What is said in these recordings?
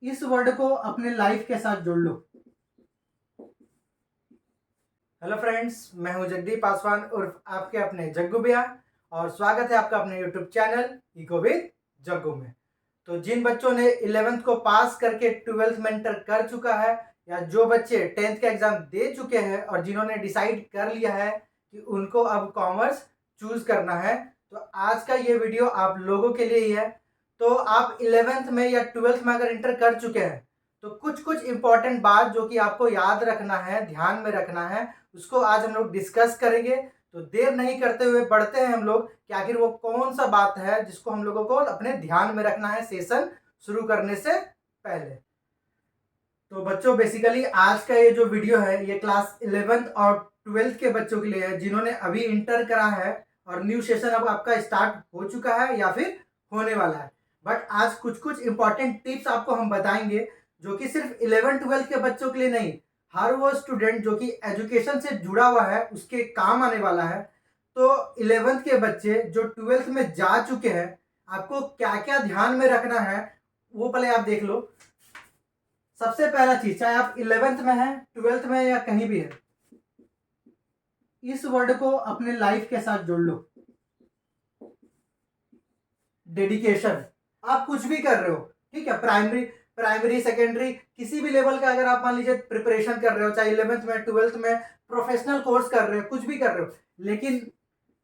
इस वर्ड को अपने लाइफ के साथ जोड़ लो। हेलो फ्रेंड्स, मैं हूं जगदीप पासवान उर्फ आपके अपने जग्गू भैया और स्वागत है आपका अपने YouTube channel echo with Jaggu में। तो जिन बच्चों ने 11th को पास करके 12th में एंटर कर चुका है या जो बच्चे 10th का एग्जाम दे चुके हैं और जिन्होंने डिसाइड कर लिया है कि उनको अब कॉमर्स चूज करना है, तो आज का ये वीडियो आप लोगों के लिए ही है। तो आप 11th में या 12th में अगर इंटर कर चुके हैं तो कुछ कुछ इंपॉर्टेंट बात जो कि आपको याद रखना है, ध्यान में रखना है, उसको आज हम लोग डिस्कस करेंगे। तो देर नहीं करते हुए बढ़ते हैं हम लोग कि आखिर वो कौन सा बात है जिसको हम लोगों को अपने ध्यान में रखना है सेशन शुरू करने से पहले। तो बच्चों, बेसिकली आज का ये जो वीडियो है ये क्लास 11th और 12th के बच्चों के लिए है जिन्होंने अभी इंटर करा है और न्यू सेशन अब आपका स्टार्ट हो चुका है या फिर होने वाला है। बट आज कुछ कुछ इंपॉर्टेंट टिप्स आपको हम बताएंगे जो कि सिर्फ 11-12 के बच्चों के लिए नहीं, हर वो स्टूडेंट जो कि एजुकेशन से जुड़ा हुआ है उसके काम आने वाला है। तो 11th के बच्चे जो 12th में जा चुके हैं, आपको क्या क्या ध्यान में रखना है वो पहले आप देख लो। सबसे पहला चीज, चाहे आप 11th में हैं, 12th में या कहीं भी है, इस वर्ड को अपने लाइफ के साथ जोड़ लो। डेडिकेशन। आप कुछ भी कर रहे हो, ठीक है, प्राइमरी सेकेंडरी किसी भी लेवल का अगर आप मान लीजिए प्रिपरेशन कर रहे हो, चाहे 11th में 12th में प्रोफेशनल कोर्स कर रहे हो, कुछ भी कर रहे हो, लेकिन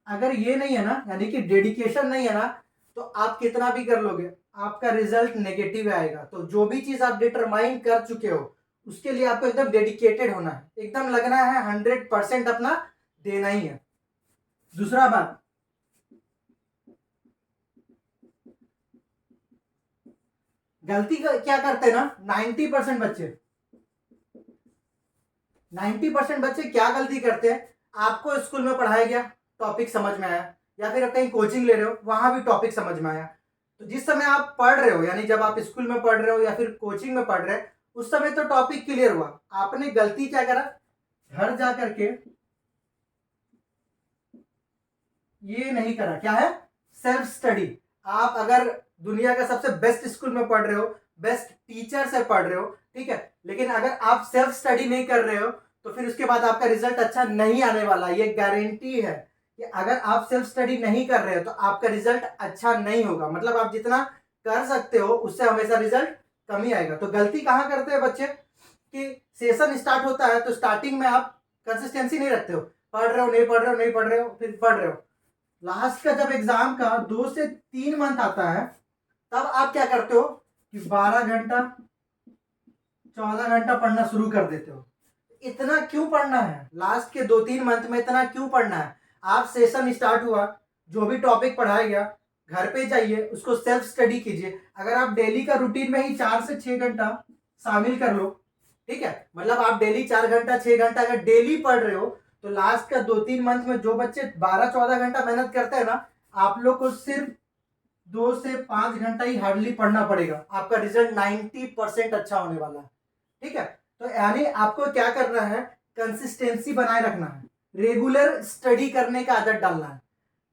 अगर ये नहीं है ना, यानी कि डेडिकेशन नहीं है ना, तो आप कितना भी कर लोगे आपका रिजल्ट नेगेटिव आएगा। तो जो भी चीज आप डिटरमाइन कर चुके हो उसके लिए आपको एकदम डेडिकेटेड होना है, एकदम लगना है, 100% अपना देना ही है। दूसरा बात, गलती क्या करते हैं ना, 90% बच्चे क्या गलती करते हैं, आपको स्कूल में पढ़ाया गया, टॉपिक समझ में आया, या फिर आप कहीं कोचिंग ले रहे हो वहां भी टॉपिक समझ में आया, तो जिस समय आप पढ़ रहे हो, यानी जब आप स्कूल में पढ़ रहे हो या फिर कोचिंग में पढ़ रहे हो, उस समय तो टॉपिक क्लियर हुआ, आपने गलती क्या करा, घर जा करके ये नहीं करा, क्या है, सेल्फ स्टडी। आप अगर दुनिया का सबसे बेस्ट स्कूल में पढ़ रहे हो, बेस्ट टीचर से पढ़ रहे हो, ठीक है, लेकिन अगर आप सेल्फ स्टडी नहीं कर रहे हो तो फिर उसके बाद आपका रिजल्ट अच्छा नहीं आने वाला। ये गारंटी है कि अगर आप सेल्फ स्टडी नहीं कर रहे हो तो आपका रिजल्ट अच्छा नहीं होगा। मतलब आप जितना कर सकते हो उससे हमेशा रिजल्ट कम ही आएगा। तो गलती कहाँ करते हैं बच्चे कि सेशन स्टार्ट होता है तो स्टार्टिंग में आप कंसिस्टेंसी नहीं रखते हो, पढ़ रहे हो नहीं पढ़ रहे हो नहीं पढ़ रहे हो फिर पढ़ रहे हो, लास्ट का जब एग्जाम का 2 से 3 मंथ आता है तब आप क्या करते हो कि 12 घंटा 14 घंटा पढ़ना शुरू कर देते हो। इतना क्यों पढ़ना है, लास्ट के 2-3 मंथ में इतना क्यों पढ़ना है। आप सेशन स्टार्ट हुआ, जो भी टॉपिक पढ़ाया गया घर पे जाइए उसको सेल्फ स्टडी कीजिए। अगर आप डेली का रूटीन में ही 4 से 6 घंटा शामिल कर लो, ठीक है, मतलब आप डेली 4 घंटा 6 घंटा अगर डेली पढ़ रहे हो तो लास्ट का 2-3 मंथ में जो बच्चे 12-14 घंटा मेहनत करते हैं ना, आप लोग को सिर्फ 2 से 5 घंटा ही हार्डली पढ़ना पड़ेगा, आपका रिजल्ट 90% अच्छा होने वाला है। ठीक है, तो यानी आपको क्या करना है, कंसिस्टेंसी बनाए रखना है, रेगुलर स्टडी करने का आदत डालना है।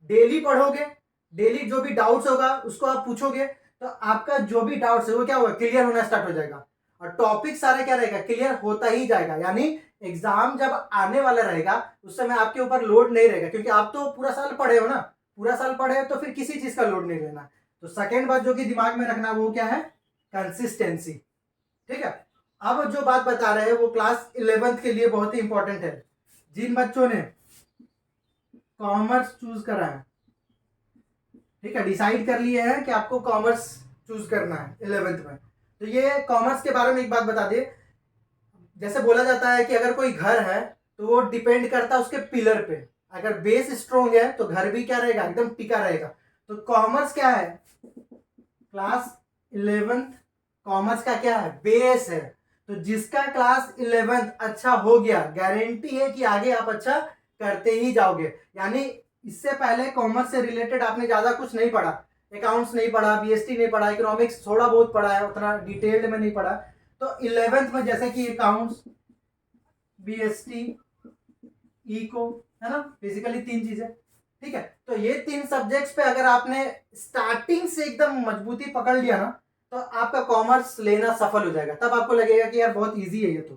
डेली पढ़ोगे, डेली जो भी डाउट्स होगा उसको आप पूछोगे तो आपका जो भी डाउट्स है वो क्या होगा, क्लियर होना स्टार्ट हो जाएगा और टॉपिक सारा क्या रहेगा, क्लियर होता ही जाएगा। यानी एग्जाम जब आने वाला रहेगा उस समय आपके ऊपर लोड नहीं रहेगा, क्योंकि आप तो पूरा साल पढ़े हो ना, पूरा साल पढ़े हो तो फिर किसी चीज का लोड नहीं लेना। तो सेकेंड बात जो कि दिमाग में रखना वो क्या है, कंसिस्टेंसी। ठीक है, अब जो बात बता रहे हैं वो क्लास 11th के लिए बहुत ही इंपॉर्टेंट है। जिन बच्चों ने कॉमर्स चूज करा है, ठीक है, डिसाइड कर लिए हैं कि आपको कॉमर्स चूज करना है 11th में, तो ये कॉमर्स के बारे में एक बात बता दिए। जैसे बोला जाता है कि अगर कोई घर है तो वो डिपेंड करता है उसके पिलर पे, अगर बेस स्ट्रोंग है तो घर भी क्या रहेगा, एकदम टिका रहेगा। तो कॉमर्स क्या है, क्लास 11th कॉमर्स का क्या है, बेस है। तो जिसका क्लास 11th अच्छा हो गया, गारंटी है कि आगे आप अच्छा करते ही जाओगे। यानी इससे पहले कॉमर्स से रिलेटेड आपने ज्यादा कुछ नहीं पढ़ा, अकाउंट्स नहीं पढ़ा, बीएसटी नहीं पढ़ा, इकोनॉमिक्स थोड़ा बहुत पढ़ा है, उतना डिटेल्ड में नहीं पढ़ा। तो 11th में जैसे कि अकाउंट्स, बीएसटी, इको, है ना, बेसिकली 3 चीजें, ठीक है। तो ये 3 सब्जेक्ट्स पे अगर आपने स्टार्टिंग से एकदम मजबूती पकड़ लिया ना तो आपका कॉमर्स लेना सफल हो जाएगा। तब आपको लगेगा कि यार बहुत ईजी है ये तो।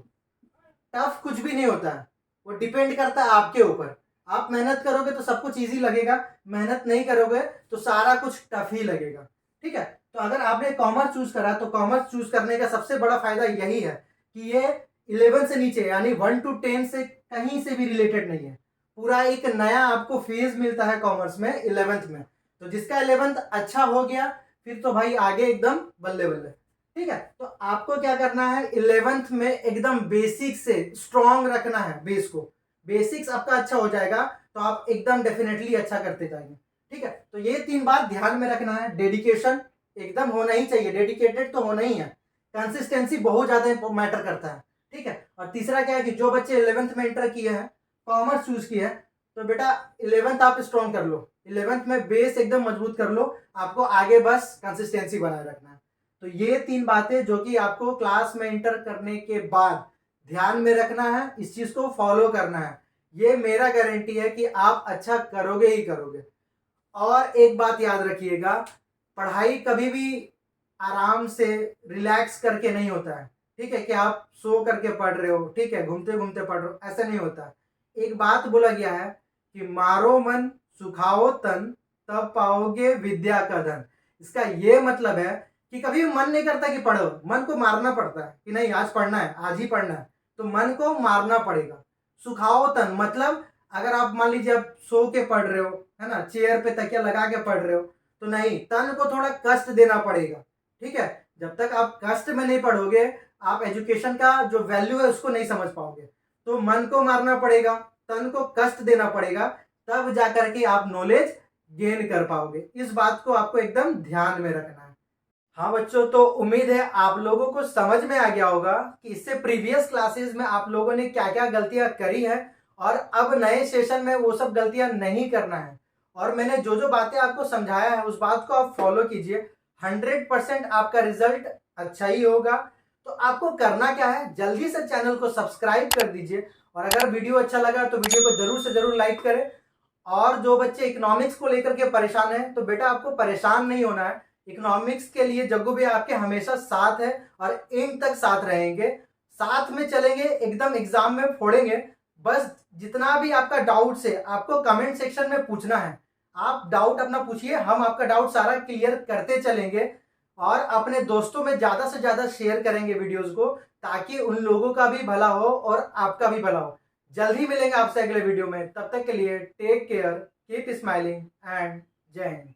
टफ कुछ भी नहीं होता है, वो डिपेंड करता है आपके ऊपर। आप मेहनत करोगे तो सब कुछ ईजी लगेगा, मेहनत नहीं करोगे तो सारा कुछ टफ ही लगेगा। ठीक है, तो अगर आपने कॉमर्स चूज करा तो कॉमर्स चूज करने का सबसे बड़ा फायदा यही है कि ये 11 से नीचे यानी 1 to 10 से कहीं से भी रिलेटेड नहीं है। पूरा एक नया आपको फेज मिलता है कॉमर्स में 11th में। तो जिसका 11th अच्छा हो गया फिर तो भाई आगे एकदम बल्ले बल्ले। ठीक है, तो आपको क्या करना है 11th में एकदम बेसिक से स्ट्रॉन्ग रखना है बेस को। बेसिक्स आपका अच्छा हो जाएगा तो आप एकदम डेफिनेटली अच्छा करते जाएंगे। ठीक है, तो ये 3 बात ध्यान में रखना है। डेडिकेशन एकदम होना ही चाहिए, डेडिकेटेड तो होना ही है। कंसिस्टेंसी बहुत ज्यादा मैटर करता है। ठीक है, और तीसरा क्या है कि जो बच्चे 11th में एंटर किए हैं, कॉमर्स चूज किए हैं, तो बेटा 11th आप स्ट्रॉन्ग कर लो, 11th में बेस एकदम मजबूत कर लो। आपको आगे बस कंसिस्टेंसी बनाए रखना है। तो ये 3 बातें जो कि आपको क्लास में एंटर करने के बाद ध्यान में रखना है, इस चीज को फॉलो करना है। ये मेरा गारंटी है कि आप अच्छा करोगे ही करोगे। और एक बात याद रखिएगा, पढ़ाई कभी भी आराम से रिलैक्स करके नहीं होता है। ठीक है, कि आप सो करके पढ़ रहे हो, ठीक है, घूमते घूमते पढ़ रहे हो, ऐसा नहीं होता। एक बात बोला गया है कि मारो मन सुखाओ तन तब पाओगे विद्या का धन। इसका ये मतलब है कि कभी भी मन नहीं करता कि पढ़ो, मन को मारना पड़ता है कि नहीं आज पढ़ना है, आज ही पढ़ना है, तो मन को मारना पड़ेगा। सुखाओ तन मतलब अगर आप मान लीजिए आप सो के पढ़ रहे हो, है ना, चेयर पे तकिया लगा के पढ़ रहे हो, तो नहीं, तन को थोड़ा कष्ट देना पड़ेगा। ठीक है, जब तक आप कष्ट में नहीं पढ़ोगे आप एजुकेशन का जो वैल्यू है उसको नहीं समझ पाओगे। तो मन को मारना पड़ेगा, तन को कष्ट देना पड़ेगा, तब जाकर के आप नॉलेज गेन कर पाओगे। इस बात को आपको एकदम ध्यान में रखना है। हाँ बच्चों, तो उम्मीद है आप लोगों को समझ में आ गया होगा कि इससे प्रीवियस क्लासेस में आप लोगों ने क्या क्या गलतियां करी हैं और अब नए सेशन में वो सब गलतियां नहीं करना है। और मैंने जो जो बातें आपको समझाया है उस बात को आप फॉलो कीजिए, 100% आपका रिजल्ट अच्छा ही होगा। तो आपको करना क्या है, जल्दी से चैनल को सब्सक्राइब कर दीजिए, और अगर वीडियो अच्छा लगा तो वीडियो को जरूर से जरूर लाइक करें। और जो बच्चे इकोनॉमिक्स को लेकर के परेशान हैं तो बेटा आपको परेशान नहीं होना है। इकोनॉमिक्स के लिए जग्गू भैया आपके हमेशा साथ है और एंड तक साथ रहेंगे, साथ में चलेंगे, एकदम एग्जाम में फोड़ेंगे। बस जितना भी आपका डाउट्स है आपको कमेंट सेक्शन में पूछना है। आप डाउट अपना पूछिए, हम आपका डाउट सारा क्लियर करते चलेंगे और अपने दोस्तों में ज्यादा से ज्यादा शेयर करेंगे वीडियोस को, ताकि उन लोगों का भी भला हो और आपका भी भला हो। जल्द ही मिलेंगे आपसे अगले वीडियो में, तब तक के लिए take care, keep smiling and जय हिंद।